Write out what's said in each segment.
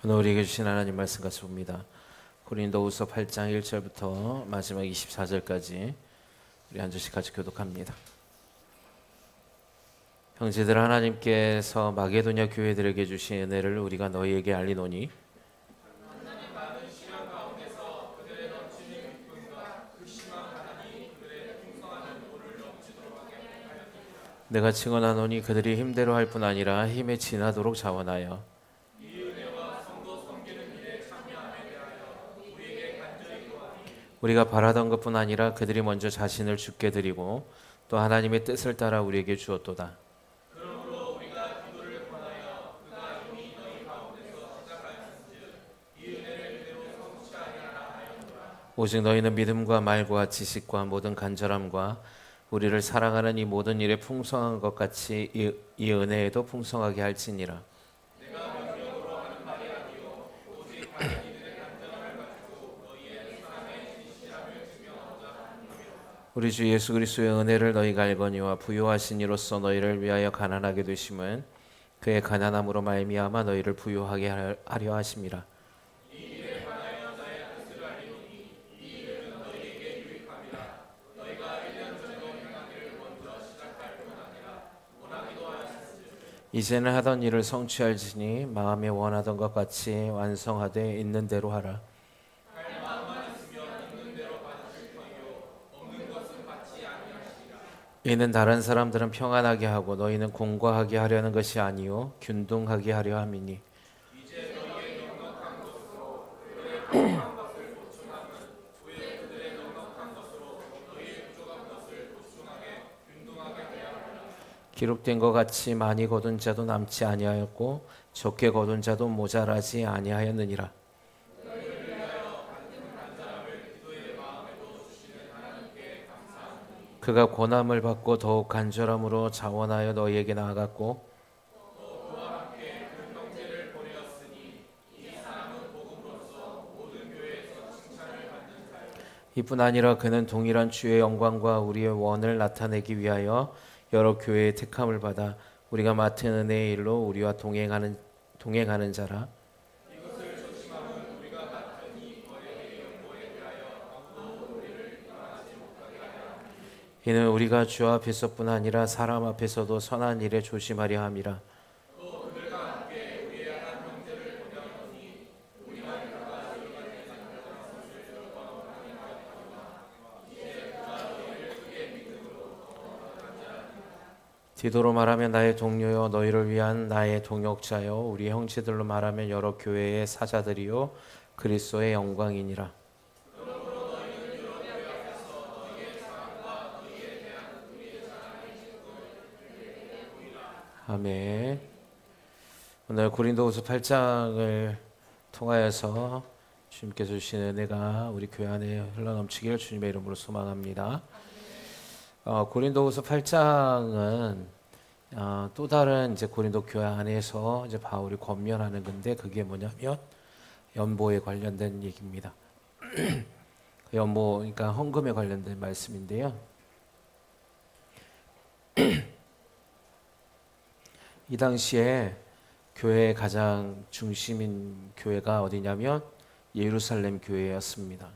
오늘 우리에게 주신 하나님 말씀 같이 봅니다. 고린도후서 8장 1절부터 마지막 24절까지 우리 한 절씩 같이 교독합니다. 형제들, 하나님께서 마게도냐 교회들에게 주신 은혜를 우리가 너희에게 알리노니 내가 증언하노니 그들이 힘대로 할 뿐 아니라 힘에 지나도록 자원하여 우리가 바라던 것뿐 아니라 그들이 먼저 자신을 주께 드리고 또 하나님의 뜻을 따라 우리에게 주었도다. 오직 너희는 믿음과 말과 지식과 모든 간절함과 우리를 사랑하는 이 모든 일에 풍성한 것 같이 이 은혜에도 풍성하게 할지니라. 우리 주 예수 그리스도의 은혜를 너희가 알거니와 부요하신 이로써 너희를 위하여 가난하게 되심은 그의 가난함으로 말미암아 너희를 부요하게 하려 하심이라. 이제는 하던 일을 성취할지니 마음에 원하던 것 같이 완성하되 있는 대로 하라. 이는 다른 사람들은 평안하게 하고 너희는 공고하게 하려는 것이 아니요 균등하게 하려 함이니. 기록된 것 같이 많이 거둔 자도 남지 아니하였고 적게 거둔 자도 모자라지 아니하였느니라. 그가 고난을 받고 더욱 간절함으로 자원하여 너희에게 나아갔고 이뿐 아니라 그는 동일한 주의 영광과 우리의 원을 나타내기 위하여 여러 교회의 택함을 받아 우리가 맡은 은혜의 일로 우리와 동행하는 자라. 이는 우리가 주 앞에서뿐 아니라 사람 앞에서도 선한 일에 조심하려 함이라. 디도로 말하면 나의 동료요 너희를 위한 나의 동역자요 우리 형제들로 말하면 여러 교회의 사자들이요 그리스도의 영광이니라. 아멘. 오늘 고린도후서 8장을 통하여서 주님께서 주신 은혜가 우리 교회 안에 흘러넘치기를 주님의 이름으로 소망합니다. 고린도후서 8장은 또 다른 이제 고린도 교회 안에서 이제 바울이 권면하는 건데 그게 뭐냐면 연보에 관련된 얘기입니다. 연보, 그러니까 헌금에 관련된 말씀인데요. 이 당시에 교회의 가장 중심인 교회가 어디냐면 예루살렘 교회였습니다.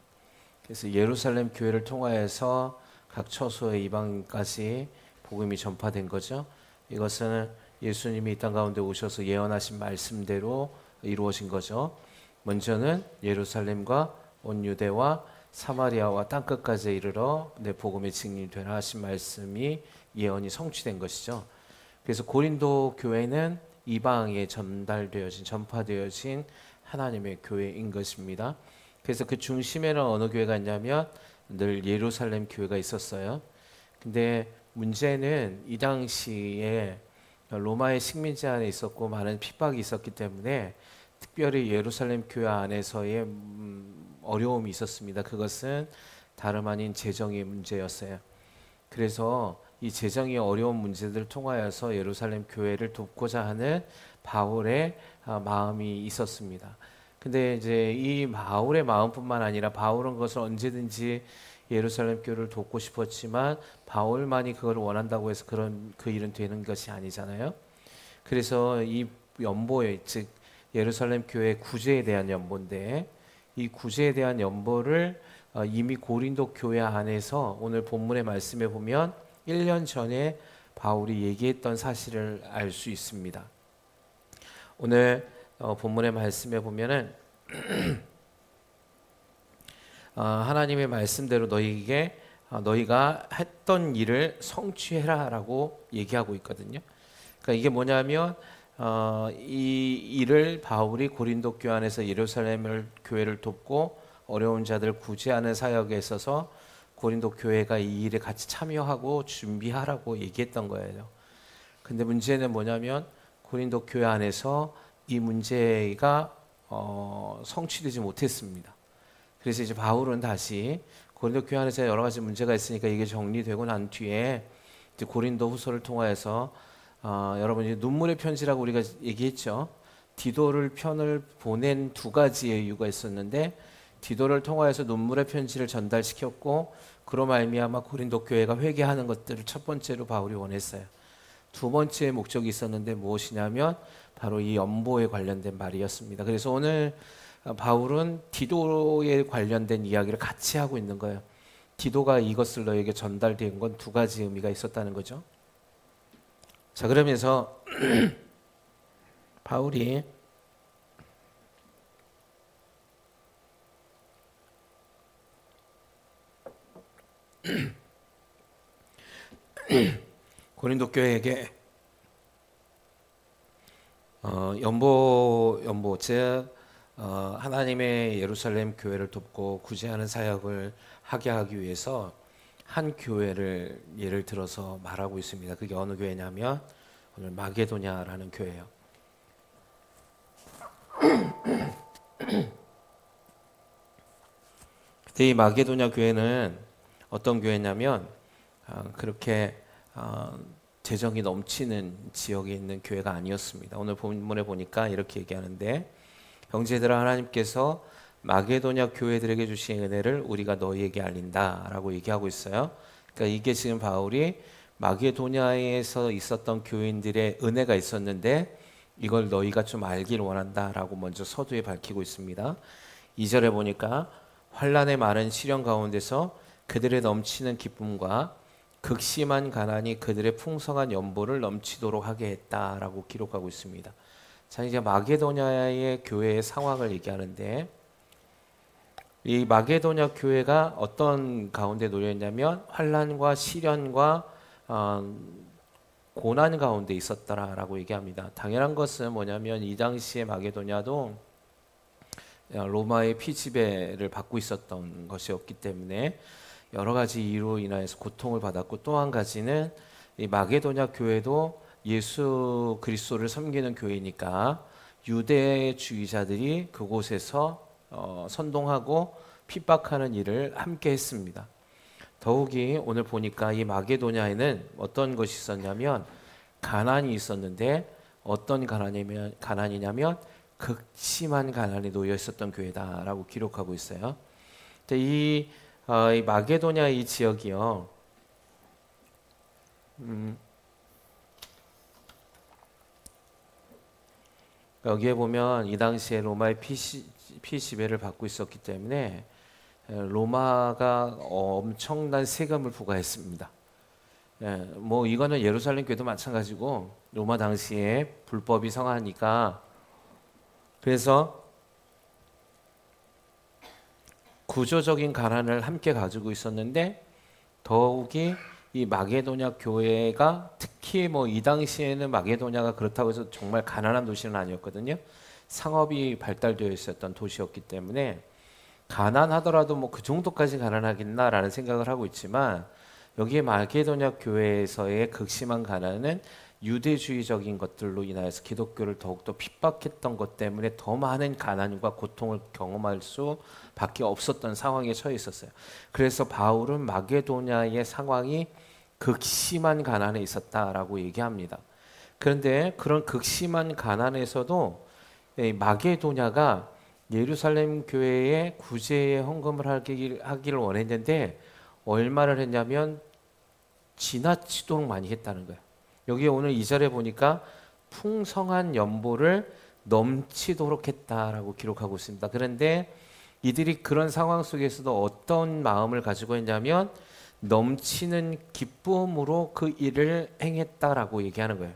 그래서 예루살렘 교회를 통하여서 각 처소의 이방까지 복음이 전파된 거죠. 이것은 예수님이 이 땅 가운데 오셔서 예언하신 말씀대로 이루어진 거죠. 먼저는 예루살렘과 온 유대와 사마리아와 땅끝까지 이르러 내 복음의 증인이 되라 하신 말씀이 예언이 성취된 것이죠. 그래서 고린도 교회는 이방에 전파되어진 하나님의 교회인 것입니다. 그래서 그 중심에는 어느 교회가 있냐면 늘 예루살렘 교회가 있었어요. 근데 문제는 이 당시에 로마의 식민지 안에 있었고 많은 핍박이 있었기 때문에 특별히 예루살렘 교회 안에서의 어려움이 있었습니다. 그것은 다름 아닌 재정의 문제였어요. 그래서 이 재정의 어려운 문제들을 통하여서 예루살렘 교회를 돕고자 하는 바울의 마음이 있었습니다. 근데 이제 이 바울의 마음뿐만 아니라 바울은 그것을 언제든지 예루살렘 교회를 돕고 싶었지만 바울만이 그걸 원한다고 해서 그 일은 되는 것이 아니잖아요. 그래서 이 연보에 즉 예루살렘 교회 구제에 대한 연보인데, 이 구제에 대한 연보를 이미 고린도 교회 안에서 오늘 본문의 말씀에 보면 1년 전에 바울이 얘기했던 사실을 알 수 있습니다. 오늘 본문의 말씀에 보면은 하나님의 말씀대로 너희에게 너희가 했던 일을 성취해라라고 얘기하고 있거든요. 그러니까 이게 뭐냐면 이 일을 바울이 고린도 교회 안에서 예루살렘 교회를 돕고 어려운 자들 구제하는 사역에 있어서 고린도 교회가 이 일에 같이 참여하고 준비하라고 얘기했던 거예요. 근데 문제는 뭐냐면 고린도 교회 안에서 이 문제가 성취되지 못했습니다. 그래서 이제 바울은 다시 고린도 교회 안에서 여러 가지 문제가 있으니까 이게 정리되고 난 뒤에 이제 고린도 후서를 통하여서 여러분 이제 눈물의 편지라고 우리가 얘기했죠. 디도를 편을 보낸 두 가지의 이유가 있었는데, 디도를 통하여서 눈물의 편지를 전달시켰고 그로 말미암아 고린도 교회가 회개하는 것들을 첫 번째로 바울이 원했어요. 두 번째 목적이 있었는데 무엇이냐면 바로 이 연보에 관련된 말이었습니다. 그래서 오늘 바울은 디도에 관련된 이야기를 같이 하고 있는 거예요. 디도가 이것을 너에게 전달된 건 두 가지 의미가 있었다는 거죠. 자, 그러면서 바울이 고린도 교회에게 연보 즉 하나님의 예루살렘 교회를 돕고 구제하는 사역을 하게 하기 위해서 한 교회를 예를 들어서 말하고 있습니다. 그게 어느 교회냐면 오늘 마게도냐라는 교회예요. 그때 이 마게도냐 교회는 어떤 교회냐면 그렇게 재정이 넘치는 지역에 있는 교회가 아니었습니다. 오늘 본문에 보니까 이렇게 얘기하는데, 형제들아 하나님께서 마게도냐 교회들에게 주신 은혜를 우리가 너희에게 알린다라고 얘기하고 있어요. 그러니까 이게 지금 바울이 마게도냐에서 있었던 교인들의 은혜가 있었는데 이걸 너희가 좀 알길 원한다라고 먼저 서두에 밝히고 있습니다. 2절에 보니까 환난의 많은 시련 가운데서 그들의 넘치는 기쁨과 극심한 가난이 그들의 풍성한 연보를 넘치도록 하게 했다라고 기록하고 있습니다. 자, 이제 마게도냐의 교회의 상황을 얘기하는데, 이 마게도냐 교회가 어떤 가운데 놓여있냐면 환난과 시련과 고난 가운데 있었다라고 얘기합니다. 당연한 것은 뭐냐면 이 당시에 마게도냐도 로마의 피지배를 받고 있었던 것이었기 때문에 여러 가지 이유로 인하여서 고통을 받았고, 또 한 가지는 이 마게도냐 교회도 예수 그리스도를 섬기는 교회니까 유대주의자들이 그곳에서 선동하고 핍박하는 일을 함께 했습니다. 더욱이 오늘 보니까 이 마게도냐에는 어떤 것이 있었냐면 가난이 있었는데, 어떤 가난이냐면 극심한 가난에 놓여 있었던 교회다라고 기록하고 있어요. 이 마게도냐 이 지역이요. 여기에 보면 이 당시에 로마의 피지배를 받고 있었기 때문에 로마가 엄청난 세금을 부과했습니다. 뭐 이거는 예루살렘 교회도 마찬가지고 로마 당시에 불법이 성하니까, 그래서 구조적인 가난을 함께 가지고 있었는데, 더욱이 이 마게도냐 교회가 특히 뭐 이 당시에는 마게도냐가 그렇다고 해서 정말 가난한 도시는 아니었거든요. 상업이 발달되어 있었던 도시였기 때문에 가난하더라도 뭐 그 정도까지 가난하겠나라는 생각을 하고 있지만, 여기에 마게도냐 교회에서의 극심한 가난은 유대주의적인 것들로 인하여서 기독교를 더욱더 핍박했던 것 때문에 더 많은 가난과 고통을 경험할 수밖에 없었던 상황에 처해 있었어요. 그래서 바울은 마게도냐의 상황이 극심한 가난에 있었다라고 얘기합니다. 그런데 그런 극심한 가난에서도 마게도냐가 예루살렘 교회에 구제의 헌금을 하기를 원했는데 얼마를 했냐면 지나치도록 많이 했다는 거예요. 여기 오늘 2절에 보니까 풍성한 연보를 넘치도록 했다라고 기록하고 있습니다. 그런데 이들이 그런 상황 속에서도 어떤 마음을 가지고 있냐면 넘치는 기쁨으로 그 일을 행했다라고 얘기하는 거예요.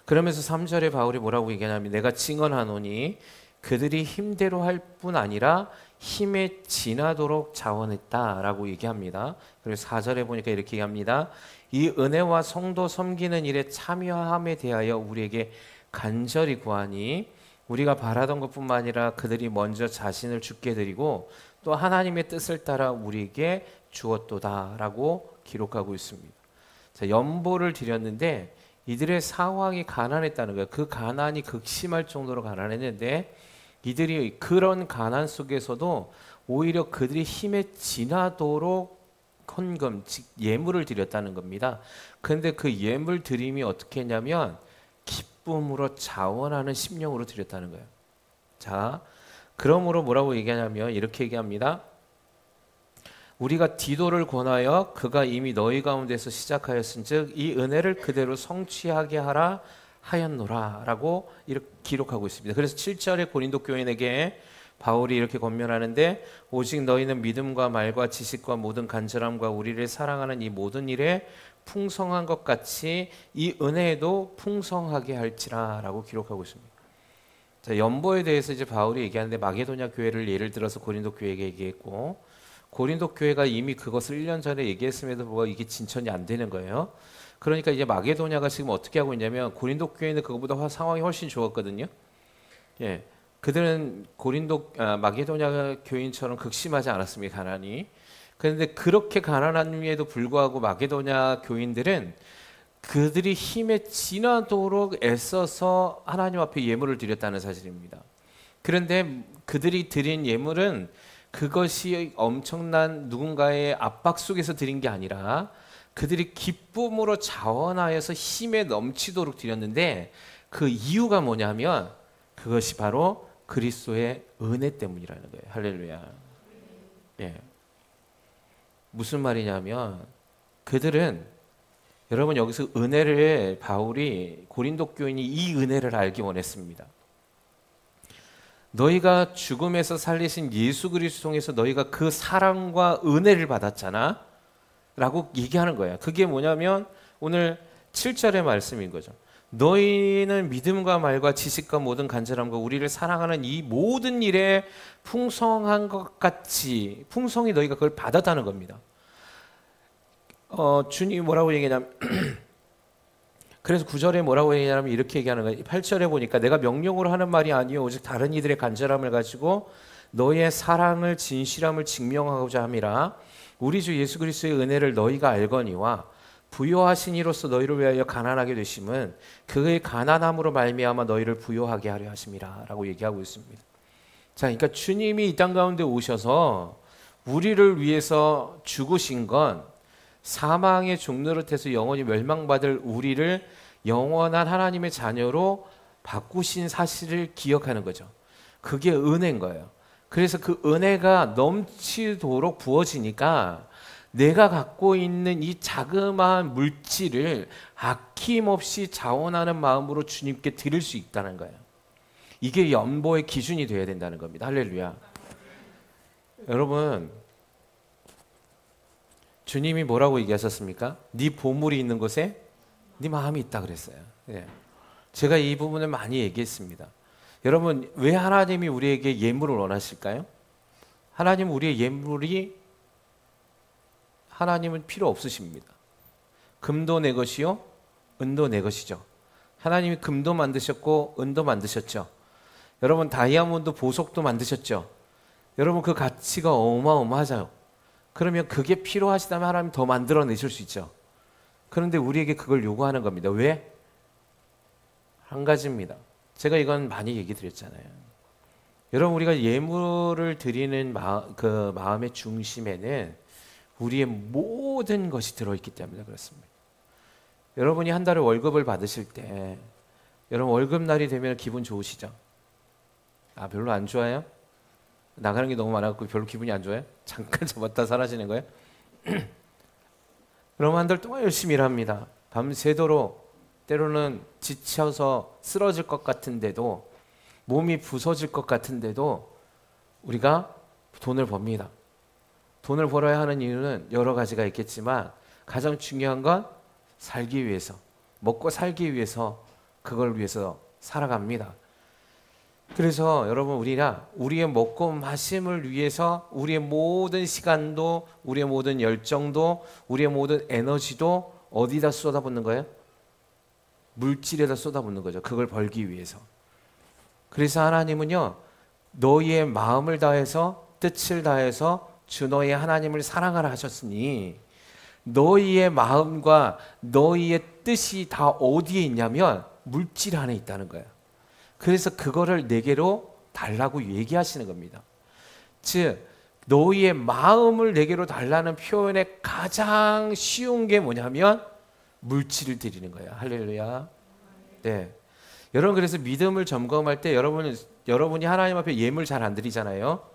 그러면서 3절에 바울이 뭐라고 얘기하냐면 내가 증언하노니 그들이 힘대로 할 뿐 아니라 힘에 지나도록 자원했다라고 얘기합니다. 그리고 4절에 보니까 이렇게 얘기합니다. 이 은혜와 성도 섬기는 일에 참여함에 대하여 우리에게 간절히 구하니 우리가 바라던 것뿐만 아니라 그들이 먼저 자신을 주께 드리고 또 하나님의 뜻을 따라 우리에게 주었도다라고 기록하고 있습니다. 자, 연보를 드렸는데 이들의 상황이 가난했다는 거예요. 그 가난이 극심할 정도로 가난했는데 이들이 그런 가난 속에서도 오히려 그들이 힘에 지나도록 헌금, 즉 예물을 드렸다는 겁니다. 그런데 그 예물 드림이 어떻게 했냐면 기쁨으로 자원하는 심령으로 드렸다는 거예요. 자, 그러므로 뭐라고 얘기하냐면 이렇게 얘기합니다. 우리가 디도를 권하여 그가 이미 너희 가운데서 시작하였은즉 이 은혜를 그대로 성취하게 하라 하였노라 라고 이렇게 기록하고 있습니다. 그래서 7절에 고린도 교인에게 바울이 이렇게 권면하는데 오직 너희는 믿음과 말과 지식과 모든 간절함과 우리를 사랑하는 이 모든 일에 풍성한 것 같이 이 은혜에도 풍성하게 할지라 라고 기록하고 있습니다. 자, 연보에 대해서 이제 바울이 얘기하는데 마게도냐 교회를 예를 들어서 고린도 교회에게 얘기했고 고린도 교회가 이미 그것을 1년 전에 얘기했음에도 불구하고 이게 진전이 안 되는 거예요. 그러니까 이제 마게도냐가 지금 어떻게 하고 있냐면 고린도 교회는 그것보다 상황이 훨씬 좋았거든요. 예, 그들은 마게도냐 교인처럼 극심하지 않았습니다. 가난이. 그런데 그렇게 가난함에도 불구하고 마게도냐 교인들은 그들이 힘에 지나도록 애써서 하나님 앞에 예물을 드렸다는 사실입니다. 그런데 그들이 드린 예물은 그것이 엄청난 누군가의 압박 속에서 드린 게 아니라 그들이 기쁨으로 자원하여서 힘에 넘치도록 드렸는데 그 이유가 뭐냐면 그것이 바로 그리스도의 은혜 때문이라는 거예요. 할렐루야. 예. 무슨 말이냐면 그들은 여러분 여기서 은혜를 바울이 고린도 교인이 이 은혜를 알기 원했습니다. 너희가 죽음에서 살리신 예수 그리스도 통해서 너희가 그 사랑과 은혜를 받았잖아 라고 얘기하는 거야. 그게 뭐냐면 오늘 7절의 말씀인 거죠. 너희는 믿음과 말과 지식과 모든 간절함과 우리를 사랑하는 이 모든 일에 풍성한 것 같이 풍성히 너희가 그걸 받았다는 겁니다. 주님이 뭐라고 얘기하냐면 그래서 9절에 뭐라고 얘기하냐면 이렇게 얘기하는 거예요. 8절에 보니까 내가 명령으로 하는 말이 아니요 오직 다른 이들의 간절함을 가지고 너희의 사랑을 진실함을 증명하고자 함이라. 우리 주 예수 그리스도의 은혜를 너희가 알거니와 부요하신 이로서 너희를 위하여 가난하게 되심은 그의 가난함으로 말미암아 너희를 부요하게 하려 하심이라 라고 얘기하고 있습니다. 자, 그러니까 주님이 이 땅 가운데 오셔서 우리를 위해서 죽으신 건 사망의 종노릇해서 영원히 멸망받을 우리를 영원한 하나님의 자녀로 바꾸신 사실을 기억하는 거죠. 그게 은혜인 거예요. 그래서 그 은혜가 넘치도록 부어지니까 내가 갖고 있는 이 자그마한 물질을 아낌없이 자원하는 마음으로 주님께 드릴 수 있다는 거예요. 이게 연보의 기준이 되어야 된다는 겁니다. 할렐루야. 여러분 주님이 뭐라고 얘기하셨습니까? 네 보물이 있는 곳에 네 마음이 있다 그랬어요. 예. 제가 이 부분을 많이 얘기했습니다. 여러분 왜 하나님이 우리에게 예물을 원하실까요? 하나님은 우리의 예물이 하나님은 필요 없으십니다. 금도 내 것이요 은도 내 것이죠. 하나님이 금도 만드셨고 은도 만드셨죠. 여러분 다이아몬드 보석도 만드셨죠. 여러분 그 가치가 어마어마하죠. 그러면 그게 필요하시다면 하나님 더 만들어내실 수 있죠. 그런데 우리에게 그걸 요구하는 겁니다. 왜? 한 가지입니다. 제가 이건 많이 얘기 드렸잖아요. 여러분 우리가 예물을 드리는 그 마음의 중심에는 우리의 모든 것이 들어있기 때문에 그렇습니다. 여러분이 한 달에 월급을 받으실 때 여러분 월급날이 되면 기분 좋으시죠? 아 별로 안 좋아요? 나가는 게 너무 많아서 별로 기분이 안 좋아요? 잠깐 잡았다 사라지는 거예요? 그럼 한 달 동안 열심히 일합니다. 밤새도록 때로는 지쳐서 쓰러질 것 같은데도, 몸이 부서질 것 같은데도 우리가 돈을 법니다. 돈을 벌어야 하는 이유는 여러 가지가 있겠지만 가장 중요한 건 살기 위해서, 먹고 살기 위해서, 그걸 위해서 살아갑니다. 그래서 여러분, 우리의 먹고 마심을 위해서 우리의 모든 시간도, 우리의 모든 열정도, 우리의 모든 에너지도 어디다 쏟아붓는 거예요? 물질에다 쏟아붓는 거죠. 그걸 벌기 위해서. 그래서 하나님은요, 너희의 마음을 다해서, 뜻을 다해서 주 너희 하나님을 사랑하라 하셨으니, 너희의 마음과 너희의 뜻이 다 어디에 있냐면 물질 안에 있다는 거예요. 그래서 그거를 내게로 달라고 얘기하시는 겁니다. 즉, 너희의 마음을 내게로 달라는 표현의 가장 쉬운 게 뭐냐면 물질을 드리는 거예요. 할렐루야. 네. 여러분, 그래서 믿음을 점검할 때 여러분이 하나님 앞에 예물 잘 안 드리잖아요.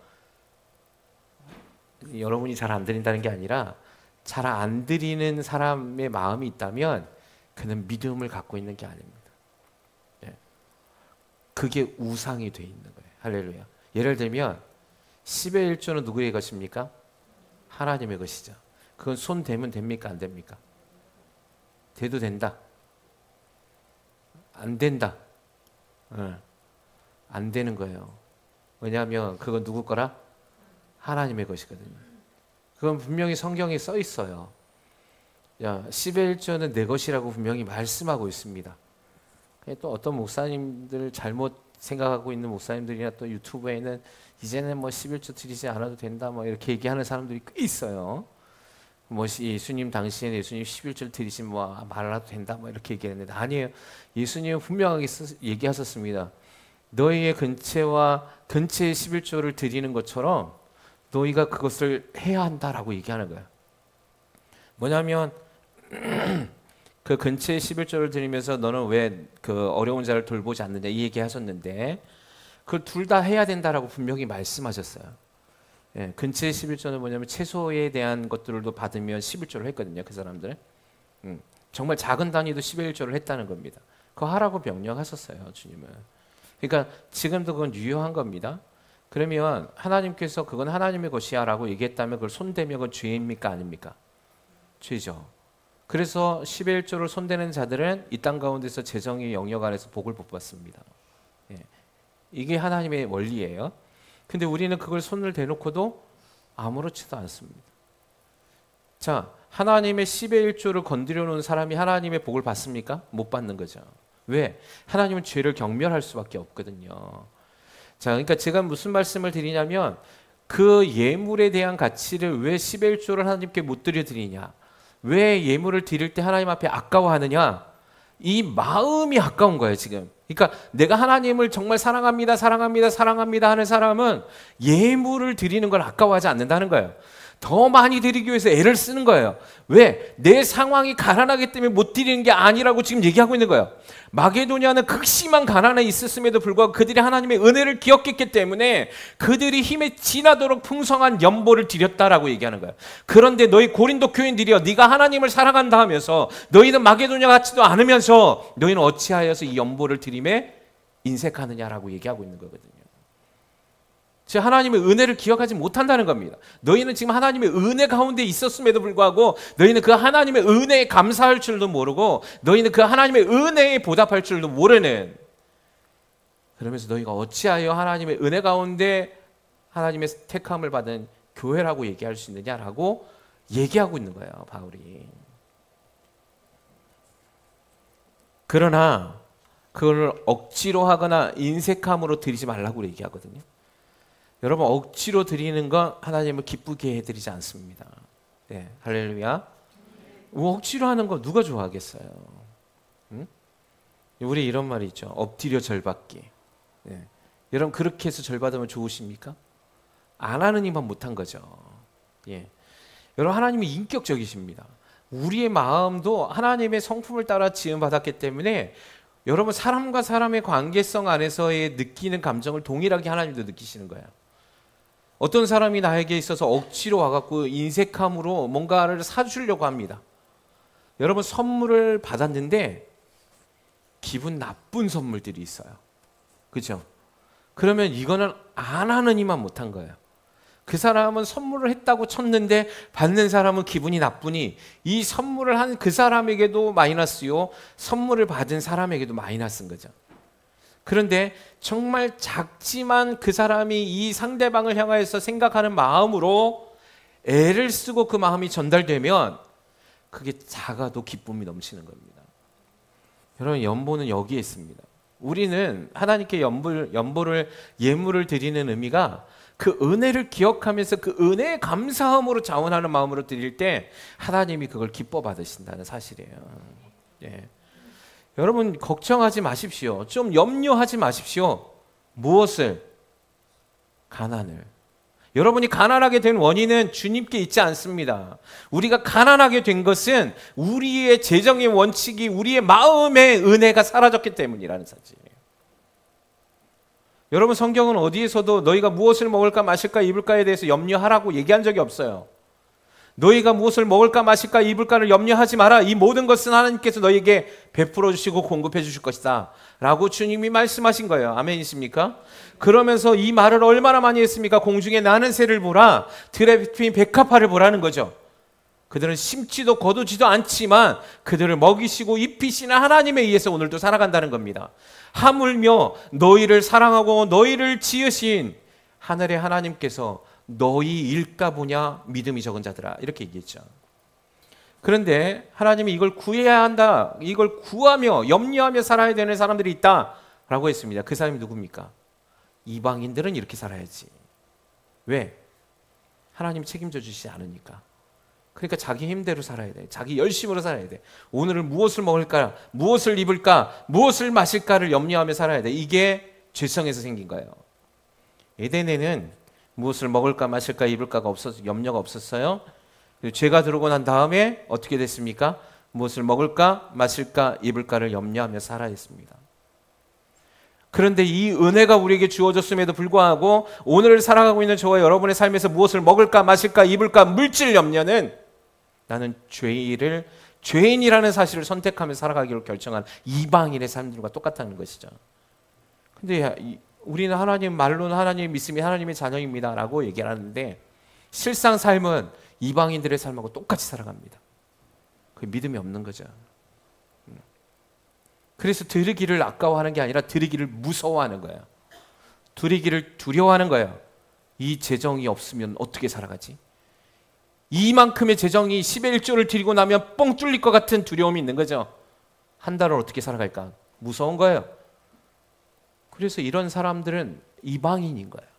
여러분이 잘 안 드린다는 게 아니라 잘 안 드리는 사람의 마음이 있다면 그는 믿음을 갖고 있는 게 아닙니다. 네. 그게 우상이 돼 있는 거예요. 할렐루야. 예를 들면 10의 1조는 누구의 것입니까? 하나님의 것이죠. 그건 손 대면 됩니까? 안 됩니까? 돼도 된다. 안 된다. 안 되는 거예요. 왜냐하면 그건 누구 거라? 하나님의 것이거든요. 그건 분명히 성경에 써 있어요. 10의 1조는 내 것이라고 분명히 말씀하고 있습니다. 또 어떤 목사님들, 잘못 생각하고 있는 목사님들이나 또 유튜브에는 이제는 뭐 11조 드리지 않아도 된다 뭐 이렇게 얘기하는 사람들이 꽤 있어요. 뭐 예수님 당시에는 예수님 11조 드리지 뭐 말아도 된다 뭐 이렇게 얘기했는데, 아니에요. 예수님은 분명하게 얘기하셨습니다. 너희의 근처에 11조를 드리는 것처럼 너희가 그것을 해야 한다라고 얘기하는 거예요. 뭐냐면 그 근처에 11조를 드리면서 너는 왜 그 어려운 자를 돌보지 않느냐 이 얘기 하셨는데, 그걸 둘 다 해야 된다라고 분명히 말씀하셨어요. 예, 근처의 11조는 뭐냐면 채소에 대한 것들도 받으면 11조를 했거든요. 그 사람들은. 정말 작은 단위도 11조를 했다는 겁니다. 그거 하라고 명령하셨어요, 주님은. 그러니까 지금도 그건 유효한 겁니다. 그러면 하나님께서 그건 하나님의 것이야 라고 얘기했다면 그걸 손대면 그건 죄입니까? 아닙니까? 죄죠. 그래서 11조를 손대는 자들은 이 땅 가운데서 재정의 영역 안에서 복을 못 받습니다. 예. 이게 하나님의 원리예요. 근데 우리는 그걸 손을 대놓고도 아무렇지도 않습니다. 자, 하나님의 10의 1조를 건드려 놓은 사람이 하나님의 복을 받습니까? 못 받는 거죠. 왜? 하나님은 죄를 경멸할 수밖에 없거든요. 자, 그러니까 제가 무슨 말씀을 드리냐면 그 예물에 대한 가치를 왜 10의 1조를 하나님께 못 드리냐? 왜 예물을 드릴 때 하나님 앞에 아까워하느냐? 이 마음이 아까운 거예요, 지금. 그러니까 내가 하나님을 정말 사랑합니다, 사랑합니다, 사랑합니다 하는 사람은 예물을 드리는 걸 아까워하지 않는다는 거예요. 더 많이 드리기 위해서 애를 쓰는 거예요. 왜? 내 상황이 가난하기 때문에 못 드리는 게 아니라고 지금 얘기하고 있는 거예요. 마게도냐는 극심한 가난에 있었음에도 불구하고 그들이 하나님의 은혜를 기억했기 때문에 그들이 힘에 지나도록 풍성한 연보를 드렸다라고 얘기하는 거예요. 그런데 너희 고린도 교인들이여, 네가 하나님을 사랑한다 하면서 너희는 마게도냐 같지도 않으면서 너희는 어찌하여서 이 연보를 드림에 인색하느냐라고 얘기하고 있는 거거든요. 즉 하나님의 은혜를 기억하지 못한다는 겁니다. 너희는 지금 하나님의 은혜 가운데 있었음에도 불구하고 너희는 그 하나님의 은혜에 감사할 줄도 모르고 너희는 그 하나님의 은혜에 보답할 줄도 모르는, 그러면서 너희가 어찌하여 하나님의 은혜 가운데 하나님의 택함을 받은 교회라고 얘기할 수 있느냐라고 얘기하고 있는 거예요, 바울이. 그러나 그걸 억지로 하거나 인색함으로 드리지 말라고 얘기하거든요. 여러분, 억지로 드리는 건 하나님을 기쁘게 해드리지 않습니다. 네, 할렐루야. 억지로 하는 거 누가 좋아하겠어요? 응? 우리 이런 말이 있죠. 엎드려 절받기. 네. 여러분, 그렇게 해서 절받으면 좋으십니까? 안 하는 이만 못한 거죠. 예. 여러분, 하나님은 인격적이십니다. 우리의 마음도 하나님의 성품을 따라 지음받았기 때문에 여러분, 사람과 사람의 관계성 안에서의 느끼는 감정을 동일하게 하나님도 느끼시는 거예요. 어떤 사람이 나에게 있어서 억지로 와갖고 인색함으로 뭔가를 사주려고 합니다. 여러분, 선물을 받았는데 기분 나쁜 선물들이 있어요. 그죠? 그러면 이거는 안 하는 이만 못한 거예요. 그 사람은 선물을 했다고 쳤는데 받는 사람은 기분이 나쁘니 이 선물을 한 그 사람에게도 마이너스요, 선물을 받은 사람에게도 마이너스인 거죠. 그런데 정말 작지만 그 사람이 이 상대방을 향하여서 생각하는 마음으로 애를 쓰고 그 마음이 전달되면 그게 작아도 기쁨이 넘치는 겁니다. 여러분, 연보는 여기에 있습니다. 우리는 하나님께 연보를 예물을 드리는 의미가 그 은혜를 기억하면서 그 은혜에 감사함으로 자원하는 마음으로 드릴 때 하나님이 그걸 기뻐 받으신다는 사실이에요. 예. 여러분, 걱정하지 마십시오. 좀 염려하지 마십시오. 무엇을? 가난을. 여러분이 가난하게 된 원인은 주님께 있지 않습니다. 우리가 가난하게 된 것은 우리의 재정의 원칙이, 우리의 마음의 은혜가 사라졌기 때문이라는 사실이에요. 여러분, 성경은 어디에서도 너희가 무엇을 먹을까 마실까 입을까에 대해서 염려하라고 얘기한 적이 없어요. 너희가 무엇을 먹을까 마실까 입을까를 염려하지 마라. 이 모든 것은 하나님께서 너희에게 베풀어 주시고 공급해 주실 것이다 라고 주님이 말씀하신 거예요. 아멘이십니까? 그러면서 이 말을 얼마나 많이 했습니까? 공중에 나는 새를 보라, 들에 피인 백합화를 보라는 거죠. 그들은 심지도 거두지도 않지만 그들을 먹이시고 입히시는 하나님에 의해서 오늘도 살아간다는 겁니다. 하물며 너희를 사랑하고 너희를 지으신 하늘의 하나님께서 너희 일까 보냐 믿음이 적은 자들아, 이렇게 얘기했죠. 그런데 하나님이 이걸 구해야 한다, 이걸 구하며 염려하며 살아야 되는 사람들이 있다라고 했습니다. 그 사람이 누굽니까? 이방인들은 이렇게 살아야지. 왜? 하나님이 책임져 주시지 않으니까. 그러니까 자기 힘대로 살아야 돼. 자기 열심으로 살아야 돼. 오늘은 무엇을 먹을까, 무엇을 입을까, 무엇을 마실까를 염려하며 살아야 돼. 이게 죄성에서 생긴 거예요. 에덴에는 무엇을 먹을까 마실까 입을까가 없어서 염려가 없었어요. 죄가 들어오고 난 다음에 어떻게 됐습니까? 무엇을 먹을까 마실까 입을까를 염려하며 살아야 했습니다. 그런데 이 은혜가 우리에게 주어졌음에도 불구하고 오늘 살아가고 있는 저와 여러분의 삶에서 무엇을 먹을까 마실까 입을까 물질 염려는 나는 죄인이라는 사실을 선택하며 살아가기로 결정한 이방인의 삶들과 똑같다는 것이죠. 근데 우리는 하나님, 말로는 하나님 믿음이 하나님의 자녀입니다 라고 얘기를 하는데 실상 삶은 이방인들의 삶하고 똑같이 살아갑니다. 그 믿음이 없는 거죠. 그래서 드리기를 아까워하는 게 아니라 드리기를 무서워하는 거예요. 드리기를 두려워하는 거예요. 이 재정이 없으면 어떻게 살아가지? 이만큼의 재정이 10의 1조를 드리고 나면 뻥 뚫릴 것 같은 두려움이 있는 거죠. 한 달을 어떻게 살아갈까? 무서운 거예요. 그래서 이런 사람들은 이방인인 거예요.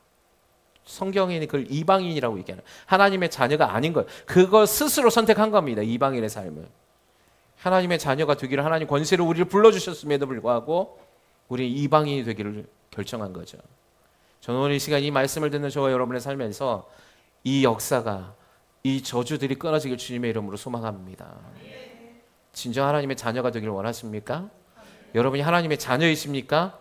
성경에는 그걸 이방인이라고 얘기하는, 하나님의 자녀가 아닌 거예요. 그거 스스로 선택한 겁니다. 이방인의 삶을. 하나님의 자녀가 되기를 하나님 권세로 우리를 불러주셨음에도 불구하고 우리 이방인이 되기를 결정한 거죠. 저는 오늘 이 시간 이 말씀을 듣는 저와 여러분의 삶에서 이 역사가, 이 저주들이 끊어지길 주님의 이름으로 소망합니다. 진정 하나님의 자녀가 되기를 원하십니까? 여러분이 하나님의 자녀이십니까?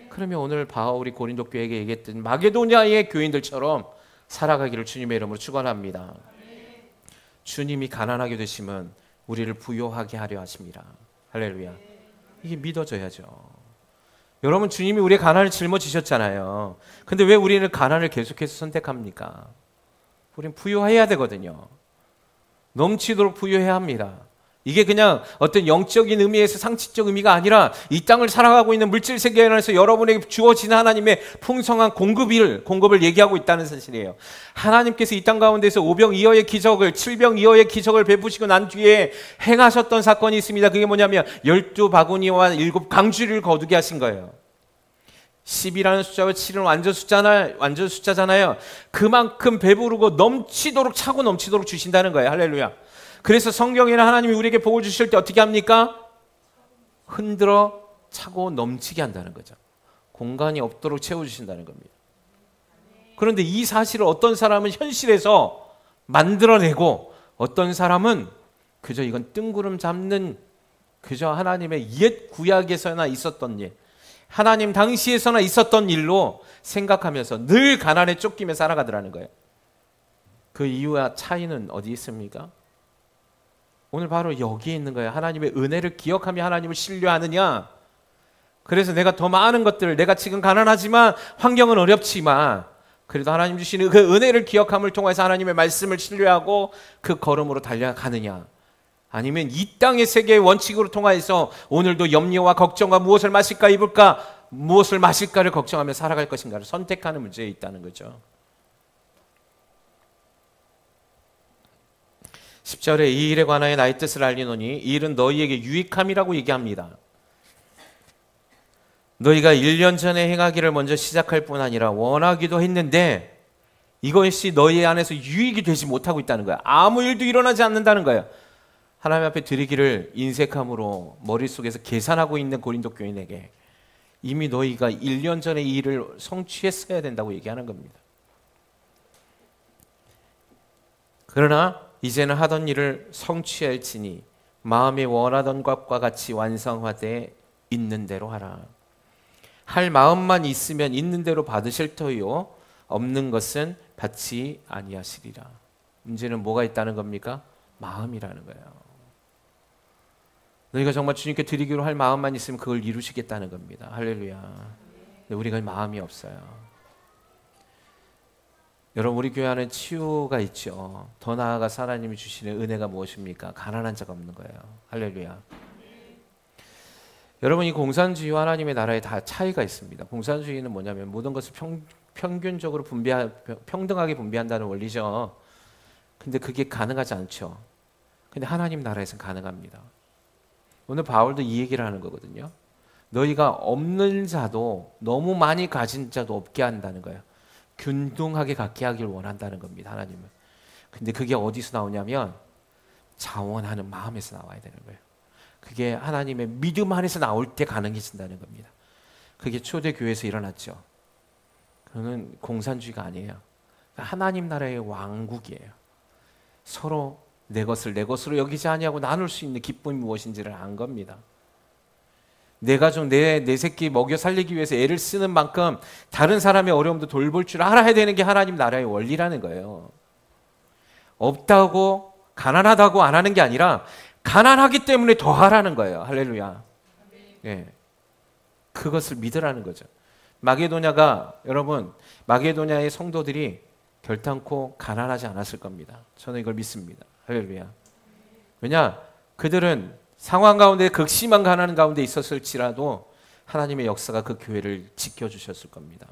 그러면 오늘 바울이 고린도 교회에게 얘기했던 마게도냐의 교인들처럼 살아가기를 주님의 이름으로 축원합니다. 주님이 가난하게 되시면 우리를 부요하게 하려 하십니다. 할렐루야. 이게 믿어져야죠. 여러분, 주님이 우리의 가난을 짊어지셨잖아요. 근데 왜 우리는 가난을 계속해서 선택합니까? 우리는 부요해야 되거든요. 넘치도록 부요해야 합니다. 이게 그냥 어떤 영적인 의미에서 상식적 의미가 아니라 이 땅을 살아가고 있는 물질 세계 안에서 여러분에게 주어지는 하나님의 풍성한 공급을 얘기하고 있다는 사실이에요. 하나님께서 이 땅 가운데서 5병 2어의 기적을, 7병 2어의 기적을 베푸시고 난 뒤에 행하셨던 사건이 있습니다. 그게 뭐냐면 12바구니와 7강주리를 거두게 하신 거예요. 10이라는 숫자와 7은 완전 숫자잖아요. 그만큼 배부르고 넘치도록, 차고 넘치도록 주신다는 거예요. 할렐루야. 그래서 성경에는 하나님이 우리에게 복을 주실 때 어떻게 합니까? 흔들어 차고 넘치게 한다는 거죠. 공간이 없도록 채워주신다는 겁니다. 그런데 이 사실을 어떤 사람은 현실에서 만들어내고 어떤 사람은 그저 이건 뜬구름 잡는, 그저 하나님의 옛 구약에서나 있었던 일, 하나님 당시에서나 있었던 일로 생각하면서 늘 가난에 쫓기며 살아가더라는 거예요. 그 이유와 차이는 어디 있습니까? 오늘 바로 여기에 있는 거예요. 하나님의 은혜를 기억하며 하나님을 신뢰하느냐, 그래서 내가 더 많은 것들을, 내가 지금 가난하지만 환경은 어렵지만 그래도 하나님 주시는 그 은혜를 기억함을 통해서 하나님의 말씀을 신뢰하고 그 걸음으로 달려가느냐, 아니면 이 땅의 세계의 원칙으로 통하여서 오늘도 염려와 걱정과 무엇을 마실까 입을까 무엇을 마실까를 걱정하며 살아갈 것인가를 선택하는 문제에 있다는 거죠. 10절에 이 일에 관하여 나의 뜻을 알리노니 이 일은 너희에게 유익함이라고 얘기합니다. 너희가 1년 전에 행하기를 먼저 시작할 뿐 아니라 원하기도 했는데 이것이 너희 안에서 유익이 되지 못하고 있다는 거야. 아무 일도 일어나지 않는다는 거야. 하나님 앞에 드리기를 인색함으로 머릿속에서 계산하고 있는 고린도 교인에게 이미 너희가 1년 전에 이 일을 성취했어야 된다고 얘기하는 겁니다. 그러나 이제는 하던 일을 성취할지니 마음이 원하던 것과 같이 완성하되 있는 대로 하라. 할 마음만 있으면 있는 대로 받으실 터이요 없는 것은 받지 아니하시리라. 문제는 뭐가 있다는 겁니까? 마음이라는 거예요. 너희가 정말 주님께 드리기로 할 마음만 있으면 그걸 이루시겠다는 겁니다. 할렐루야. 근데 우리가 마음이 없어요. 여러분, 우리 교회 안에 치유가 있죠. 더 나아가서 하나님이 주시는 은혜가 무엇입니까? 가난한 자가 없는 거예요. 할렐루야. 여러분, 이 공산주의와 하나님의 나라에 다 차이가 있습니다. 공산주의는 뭐냐면 모든 것을 평균적으로 평등하게 분배한다는 원리죠. 근데 그게 가능하지 않죠. 근데 하나님 나라에서는 가능합니다. 오늘 바울도 이 얘기를 하는 거거든요. 너희가 없는 자도 너무 많이 가진 자도 없게 한다는 거예요. 균등하게 갖게 하길 원한다는 겁니다. 하나님은. 근데 그게 어디서 나오냐면 자원하는 마음에서 나와야 되는 거예요. 그게 하나님의 믿음 안에서 나올 때 가능해진다는 겁니다. 그게 초대교회에서 일어났죠. 그거는 공산주의가 아니에요. 하나님 나라의 왕국이에요. 서로 내 것을 내 것으로 여기지 아니하고 나눌 수 있는 기쁨이 무엇인지를 안 겁니다. 내 가족, 내 새끼 먹여 살리기 위해서 애를 쓰는 만큼 다른 사람의 어려움도 돌볼 줄 알아야 되는 게 하나님 나라의 원리라는 거예요. 없다고 가난하다고 안 하는 게 아니라 가난하기 때문에 더 하라는 거예요. 할렐루야. 예. 그것을 믿으라는 거죠. 여러분, 마게도냐의 성도들이 결단코 가난하지 않았을 겁니다. 저는 이걸 믿습니다. 할렐루야. 왜냐? 그들은 상황 가운데 극심한 가난 가운데 있었을지라도 하나님의 역사가 그 교회를 지켜주셨을 겁니다.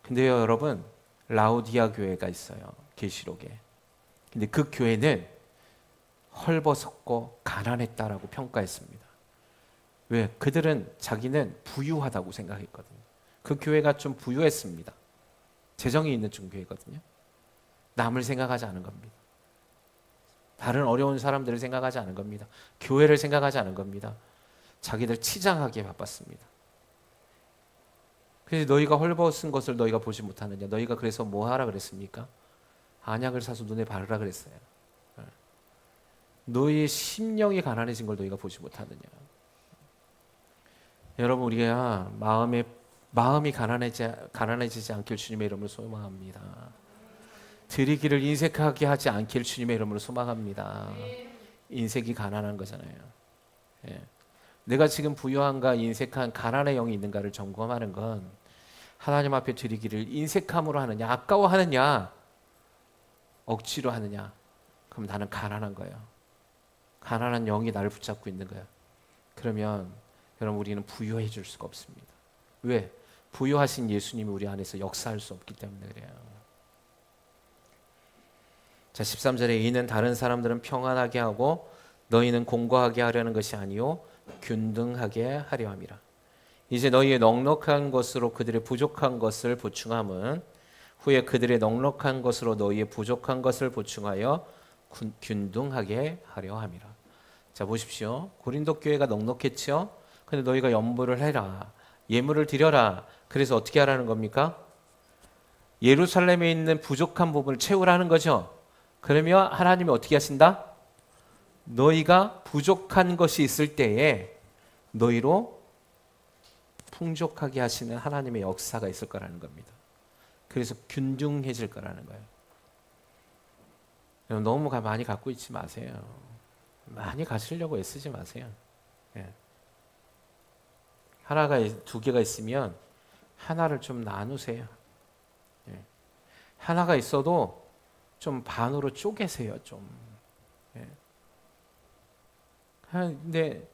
근데요, 여러분, 라오디아 교회가 있어요. 계시록에. 근데 그 교회는 헐벗었고 가난했다라고 평가했습니다. 왜? 그들은 자기는 부유하다고 생각했거든요. 그 교회가 좀 부유했습니다. 재정이 있는 좀 교회거든요. 남을 생각하지 않은 겁니다. 다른 어려운 사람들을 생각하지 않은 겁니다. 교회를 생각하지 않은 겁니다. 자기들 치장하기에 바빴습니다. 그래서 너희가 헐벗은 것을 너희가 보지 못하느냐? 너희가 그래서 뭐 하라 그랬습니까? 안약을 사서 눈에 바르라 그랬어요. 너희의 심령이 가난해진 걸 너희가 보지 못하느냐? 여러분, 우리가 마음이 가난해지지 않길 주님의 이름으로 소망합니다. 드리기를 인색하게 하지 않길 주님의 이름으로 소망합니다. 인색이 가난한 거잖아요. 예. 내가 지금 부유한가 인색한 가난의 영이 있는가를 점검하는 건 하나님 앞에 드리기를 인색함으로 하느냐, 아까워하느냐, 억지로 하느냐. 그럼 나는 가난한 거예요. 가난한 영이 나를 붙잡고 있는 거예요. 그러면 여러분, 우리는 부유해질 수가 없습니다. 왜? 부유하신 예수님이 우리 안에서 역사할 수 없기 때문에 그래요. 자, 13절에 이는 다른 사람들은 평안하게 하고 너희는 공고하게 하려는 것이 아니요 균등하게 하려 함이라. 이제 너희의 넉넉한 것으로 그들의 부족한 것을 보충함은 후에 그들의 넉넉한 것으로 너희의 부족한 것을 보충하여 균등하게 하려 함이라. 자, 보십시오. 고린도 교회가 넉넉했죠. 근데 너희가 염보를 해라, 예물을 드려라. 그래서 어떻게 하라는 겁니까? 예루살렘에 있는 부족한 부분을 채우라는 거죠. 그러면 하나님이 어떻게 하신다? 너희가 부족한 것이 있을 때에 너희로 풍족하게 하시는 하나님의 역사가 있을 거라는 겁니다. 그래서 균등해질 거라는 거예요. 너무 많이 갖고 있지 마세요. 많이 가지려고 애쓰지 마세요. 예. 두 개가 있으면 하나를 좀 나누세요. 예. 하나가 있어도 좀 반으로 쪼개세요. 좀. 예. 근데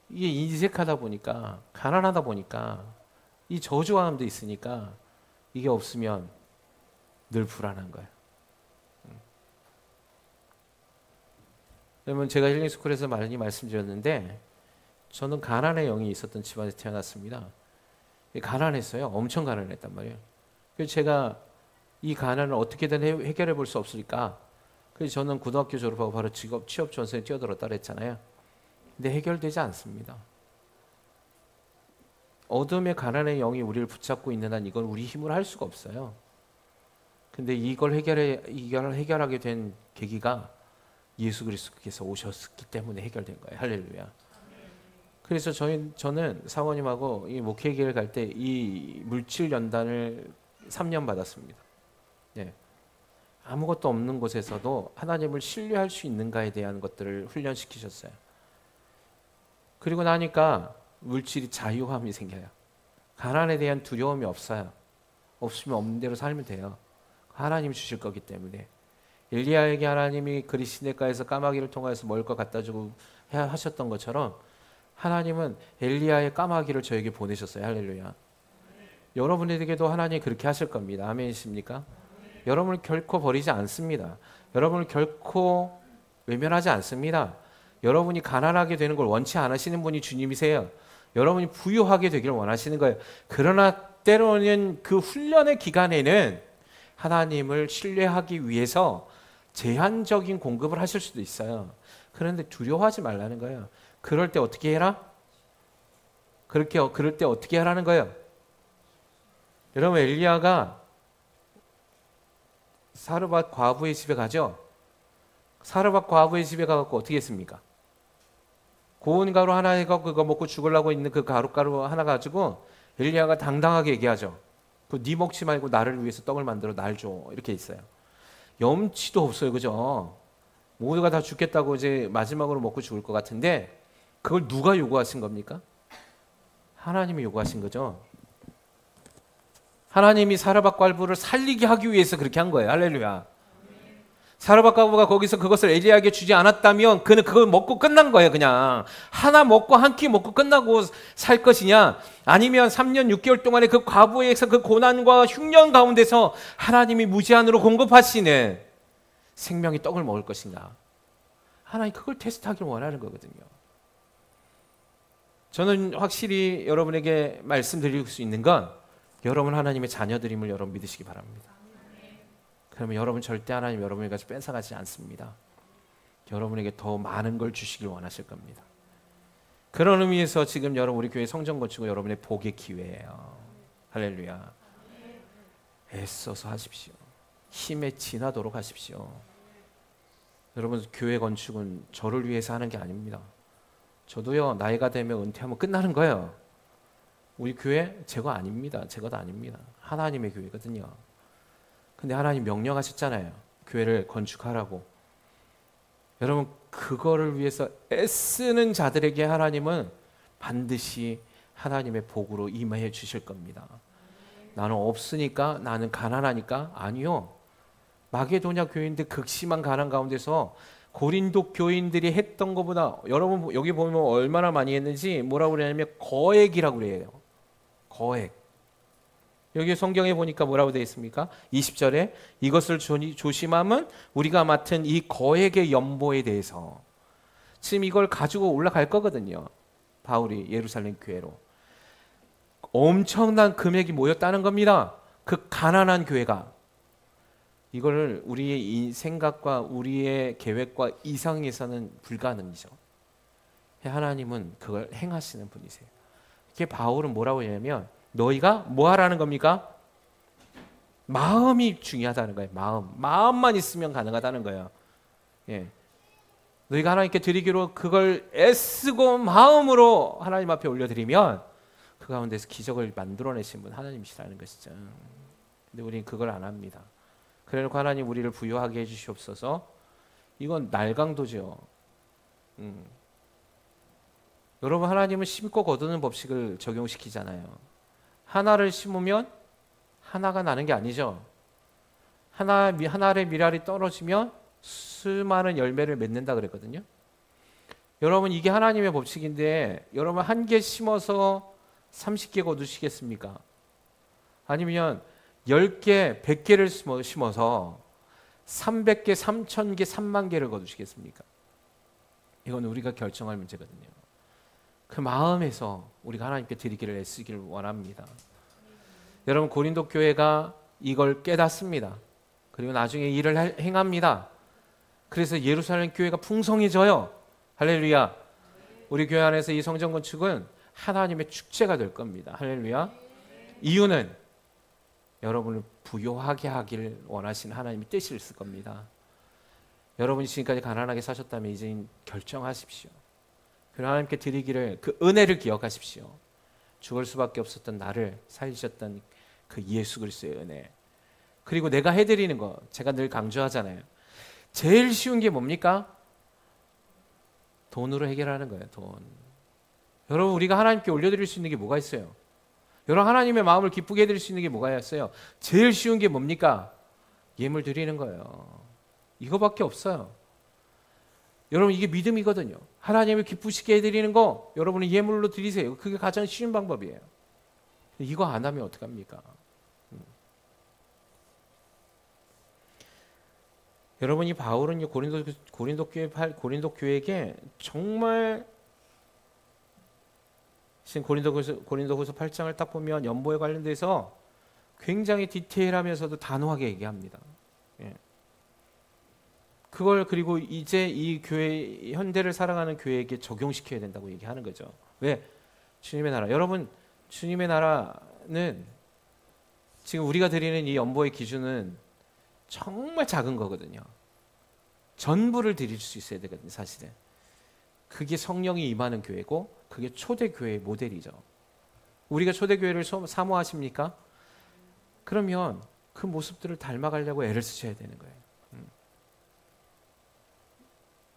이게 인색하다 보니까, 가난하다 보니까, 이 저주함도 있으니까 이게 없으면 늘 불안한 거예요. 그러면 제가 힐링스쿨에서 많이 말씀드렸는데, 저는 가난의 영이 있었던 집안에서 태어났습니다. 가난했어요. 엄청 가난했단 말이에요. 그래서 제가 이 가난을 어떻게든 해결해 볼 수 없을까? 그래서 저는 고등학교 졸업하고 바로 취업 전선에 뛰어들었다 그랬잖아요. 근데 해결되지 않습니다. 어둠의 가난의 영이 우리를 붙잡고 있는 한 이건 우리 힘으로 할 수가 없어요. 근데 이걸 해결하게 된 계기가 예수 그리스도께서 오셨기 때문에 해결된 거예요. 할렐루야. 그래서 저는 사모님하고 이 목회기를 갈 때 이 물질 연단을 3년 받았습니다. 예. 아무것도 없는 곳에서도 하나님을 신뢰할 수 있는가에 대한 것들을 훈련시키셨어요. 그리고 나니까 물질이 자유함이 생겨요. 가난에 대한 두려움이 없어요. 없으면 없는 대로 살면 돼요. 하나님이 주실 거기 때문에. 엘리야에게 하나님이 그리시네가에서 까마귀를 통하여서 먹을 것 갖다 주고 하셨던 것처럼 하나님은 엘리야의 까마귀를 저에게 보내셨어요. 할렐루야. 여러분에게도 하나님이 그렇게 하실 겁니다. 아멘이십니까? 여러분을 결코 버리지 않습니다. 여러분을 결코 외면하지 않습니다. 여러분이 가난하게 되는 걸 원치 않으시는 분이 주님이세요. 여러분이 부유하게 되기를 원하시는 거예요. 그러나 때로는 그 훈련의 기간에는 하나님을 신뢰하기 위해서 제한적인 공급을 하실 수도 있어요. 그런데 두려워하지 말라는 거예요. 그럴 때 어떻게 해라? 그럴 때 어떻게 하라는 거예요? 여러분, 엘리야가 사르밧 과부의 집에 가죠? 사르밧 과부의 집에 가서 어떻게 했습니까? 고운 가루 하나 해서 그거 먹고 죽으려고 있는 그 가루 하나 가지고 엘리야가 당당하게 얘기하죠. 네 먹지 말고 나를 위해서 떡을 만들어 날 줘. 이렇게 있어요. 염치도 없어요. 그죠? 모두가 다 죽겠다고 이제 마지막으로 먹고 죽을 것 같은데 그걸 누가 요구하신 겁니까? 하나님이 요구하신 거죠. 하나님이 사르밧 과부를 살리게 하기 위해서 그렇게 한 거예요. 할렐루야. 사르밧 과부가 거기서 그것을 엘리야에게 주지 않았다면 그는 그걸 먹고 끝난 거예요. 그냥 하나 먹고 한 끼 먹고 끝나고 살 것이냐, 아니면 3년 6개월 동안의 그 과부에서 그 고난과 흉년 가운데서 하나님이 무제한으로 공급하시는 생명의 떡을 먹을 것인가. 하나님 그걸 테스트하기를 원하는 거거든요. 저는 확실히 여러분에게 말씀드릴 수 있는 건 여러분 하나님의 자녀들임을 여러분 믿으시기 바랍니다. 그러면 여러분 절대 하나님 여러분에게 뺏어가지 않습니다. 여러분에게 더 많은 걸 주시길 원하실 겁니다. 그런 의미에서 지금 여러분 우리 교회 성전 건축은 여러분의 복의 기회예요. 할렐루야. 애써서 하십시오. 힘에 지나도록 하십시오. 여러분 교회 건축은 저를 위해서 하는 게 아닙니다. 저도요 나이가 되면 은퇴하면 끝나는 거예요. 우리 교회 제거 아닙니다. 제거도 아닙니다. 하나님의 교회거든요. 근데 하나님 명령하셨잖아요. 교회를 건축하라고. 여러분 그거를 위해서 애쓰는 자들에게 하나님은 반드시 하나님의 복으로 임해 주실 겁니다. 나는 없으니까, 나는 가난하니까? 아니요. 마게도냐 교인들 극심한 가난 가운데서 고린도 교인들이 했던 것보다, 여러분 여기 보면 얼마나 많이 했는지 뭐라고 그러냐면 거액이라고 그래요. 거액. 여기 성경에 보니까 뭐라고 되어 있습니까? 20절에 이것을 조심함은 우리가 맡은 이 거액의 연보에 대해서. 지금 이걸 가지고 올라갈 거거든요. 바울이 예루살렘 교회로. 엄청난 금액이 모였다는 겁니다. 그 가난한 교회가. 이거를 우리의 생각과 우리의 계획과 이상에서는 불가능이죠. 하나님은 그걸 행하시는 분이세요. 이게 바울은 뭐라고 하냐면 너희가 뭐 하라는 겁니까? 마음이 중요하다는 거예요. 마음만 있으면 가능하다는 거예요. 예. 너희가 하나님께 드리기로 그걸 애쓰고 마음으로 하나님 앞에 올려드리면 그 가운데서 기적을 만들어내신 분 하나님이시라는 것이죠. 근데 우리는 그걸 안 합니다. 그래놓고 하나님 우리를 부유하게 해주시옵소서. 이건 날강도죠. 여러분, 하나님은 심고 거두는 법칙을 적용시키잖아요. 하나를 심으면 하나가 나는 게 아니죠. 하나의 밀알이 떨어지면 수많은 열매를 맺는다 그랬거든요. 여러분, 이게 하나님의 법칙인데 여러분, 한 개 심어서 30개 거두시겠습니까? 아니면 10개, 100개를 심어서 300개, 3000개, 3만 개를 거두시겠습니까? 이건 우리가 결정할 문제거든요. 그 마음에서 우리가 하나님께 드리기를 애쓰기를 원합니다. 여러분, 고린도 교회가 이걸 깨닫습니다. 그리고 나중에 일을 행합니다. 그래서 예루살렘 교회가 풍성해져요. 할렐루야. 우리 교회 안에서 이 성전 건축은 하나님의 축제가 될 겁니다. 할렐루야. 이유는 여러분을 부요하게 하기를 원하시는 하나님의 뜻이 있을 겁니다. 여러분이 지금까지 가난하게 사셨다면 이제 결정하십시오. 그리고 하나님께 드리기를, 그 은혜를 기억하십시오. 죽을 수밖에 없었던 나를 살리셨던 그 예수 그리스도의 은혜. 그리고 내가 해드리는 거, 제가 늘 강조하잖아요. 제일 쉬운 게 뭡니까? 돈으로 해결하는 거예요. 돈. 여러분, 우리가 하나님께 올려드릴 수 있는 게 뭐가 있어요? 여러분, 하나님의 마음을 기쁘게 해드릴 수 있는 게 뭐가 있어요? 제일 쉬운 게 뭡니까? 예물 드리는 거예요. 이거밖에 없어요. 여러분, 이게 믿음이거든요. 하나님을 기쁘시게 해드리는 거 여러분은 예물로 드리세요. 그게 가장 쉬운 방법이에요. 이거 안 하면 어떡합니까? 여러분이 바울은 고린도 교회에게 정말, 지금 고린도후서 8장을 딱 보면 연보에 관련돼서 굉장히 디테일하면서도 단호하게 얘기합니다. 예. 그걸 그리고 이제 이 교회, 현대를 살아가는 교회에게 적용시켜야 된다고 얘기하는 거죠. 왜? 주님의 나라. 여러분, 주님의 나라는 지금 우리가 드리는 이 연보의 기준은 정말 작은 거거든요. 전부를 드릴 수 있어야 되거든요, 사실은. 그게 성령이 임하는 교회고 그게 초대교회의 모델이죠. 우리가 초대교회를 사모하십니까? 그러면 그 모습들을 닮아가려고 애를 쓰셔야 되는 거예요.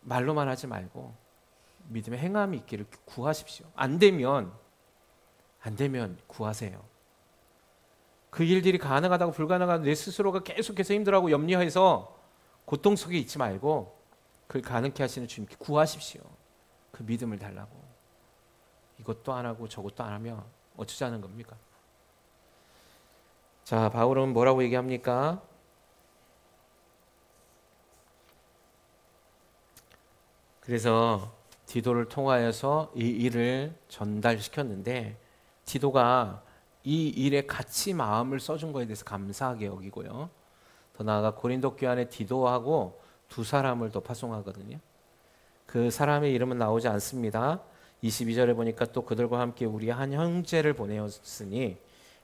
말로만 하지 말고 믿음의 행함이 있기를 구하십시오. 안 되면 구하세요. 그 일들이 가능하다고 불가능하다고 내 스스로가 계속해서 힘들어하고 염려해서 고통 속에 있지 말고 그걸 가능케 하시는 주님께 구하십시오. 그 믿음을 달라고. 이것도 안 하고 저것도 안 하면 어쩌자는 겁니까? 자, 바울은 뭐라고 얘기합니까? 그래서 디도를 통하여서 이 일을 전달시켰는데 디도가 이 일에 같이 마음을 써준 거에 대해서 감사하게 여기고요. 더 나아가 고린도 교회 안에 디도하고 두 사람을 더 파송하거든요. 그 사람의 이름은 나오지 않습니다. 22절에 보니까 또 그들과 함께 우리 한 형제를 보내었으니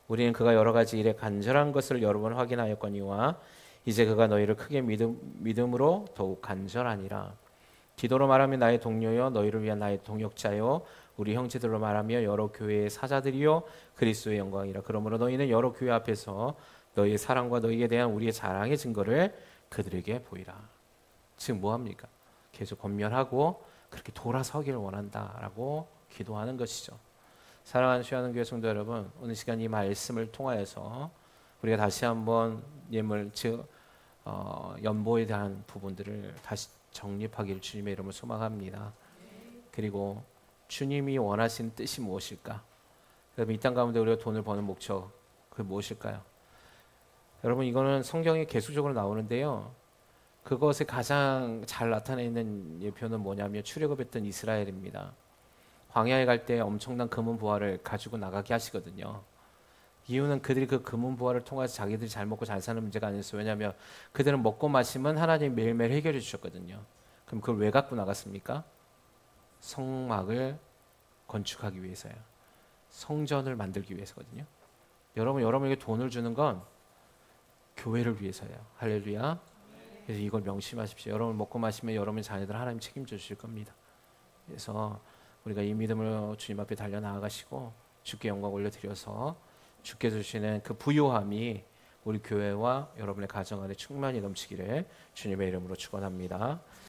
우리는 그가 여러 가지 일에 간절한 것을 여러 번 확인하였거니와 이제 그가 너희를 크게 믿음으로 더욱 간절하니라. 디도로 말하면 나의 동료요 너희를 위한 나의 동역자요 우리 형제들로 말하며 여러 교회의 사자들이요 그리스도의 영광이라. 그러므로 너희는 여러 교회 앞에서 너희의 사랑과 너희에 대한 우리의 자랑의 증거를 그들에게 보이라. 지금 뭐합니까? 계속 권면하고 그렇게 돌아서기를 원한다라고 기도하는 것이죠. 사랑하는 수양하는 교회 성도 여러분, 오늘 시간 이 말씀을 통하여서 우리가 다시 한번 예물 즉 연보에 대한 부분들을 다시 정립하기를 주님의 이름으로 소망합니다. 그리고 주님이 원하시는 뜻이 무엇일까? 여러분, 이 땅 가운데 우리가 돈을 버는 목적 그게 무엇일까요? 여러분, 이거는 성경에 계속적으로 나오는데요. 그것에 가장 잘 나타내는 예표는 뭐냐면 출애굽했던 이스라엘입니다. 광야에 갈 때 엄청난 금은 보화를 가지고 나가게 하시거든요. 이유는 그들이 그 금은 보화를 통해서 자기들이 잘 먹고 잘 사는 문제가 아니었어요. 왜냐하면 그들은 먹고 마시면 하나님이 매일매일 해결해 주셨거든요. 그럼 그걸 왜 갖고 나갔습니까? 성막을 건축하기 위해서요. 성전을 만들기 위해서거든요. 여러분에게 돈을 주는 건 교회를 위해서예요. 할렐루야. 그래서 이걸 명심하십시오. 여러분 먹고 마시면 여러분 자녀들 하나님 책임져 주실 겁니다. 그래서 우리가 이 믿음으로 주님 앞에 달려 나아가시고 주께 영광 올려드려서 주께 주시는 그 부요함이 우리 교회와 여러분의 가정 안에 충만히 넘치기를 주님의 이름으로 축원합니다.